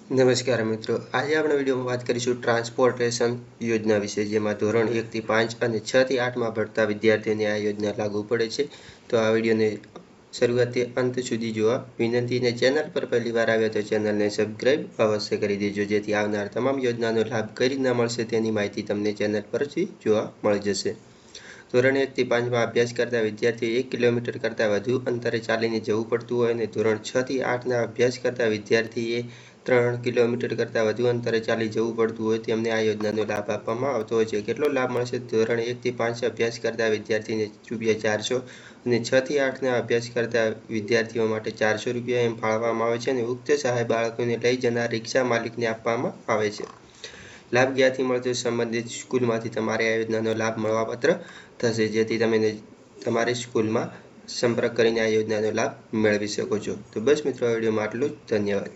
નમસ્કાર મિત્રો, આજે આપણે વિડીયોમાં વાત કરીશું ટ્રાન્સપોર્ટેશન યોજના વિશે, જેમાં ધોરણ 1 થી 5 અને 6 થી 8માં ભણતા વિદ્યાર્થીઓને આ યોજના લાગુ પડે છે. તો આ વિડીયોને શરૂઆતથી અંત સુધી જોવા વિનંતીને ચેનલ પર પહેલી વાર આવ્યા તો ચેનલને સબસ્ક્રાઈબ અવશ્ય કરી દેજો, જેથી આવનાર તમામ યોજનાનો લાભ કઈ રીતના મળશે તેની માહિતી તમને ચેનલ પરથી જોવા મળી જશે. ધોરણ 1 થી 5માં અભ્યાસ કરતા વિદ્યાર્થીઓ 1 કિલોમીટર કરતાં વધુ અંતરે ચાલીને જવું પડતું હોય અને ધોરણ 6 થી 8ના અભ્યાસ કરતા વિદ્યાર્થીએ 3 કિલોમીટર કરતાં વધુ અંતરે ચાલી જવું પડતું હોય તેમને આ યોજનાનો લાભ આપવામાં આવતો હોય છે. કેટલો લાભ મળશે? ધોરણ 1 થી 5 અભ્યાસ કરતા વિદ્યાર્થીને ₹400 અને 6 થી 8ના અભ્યાસ કરતા વિદ્યાર્થીઓ માટે ₹400 એમ ફાળવવામાં આવે છે અને ઉક્ત સહાય બાળકોને લઈ જનાર રિક્ષા માલિકને આપવામાં આવે છે. લાભ ક્યાંથી મળશે? સંબંધિત સ્કૂલમાંથી તમારે આ યોજનાનો લાભ મળવાપાત્ર થશે, જેથી તમે તમારી સ્કૂલમાં સંપર્ક કરીને આ યોજનાનો લાભ મેળવી શકો છો. તો બસ મિત્રો, આ વિડીયોમાં આટલું જ. ધન્યવાદ.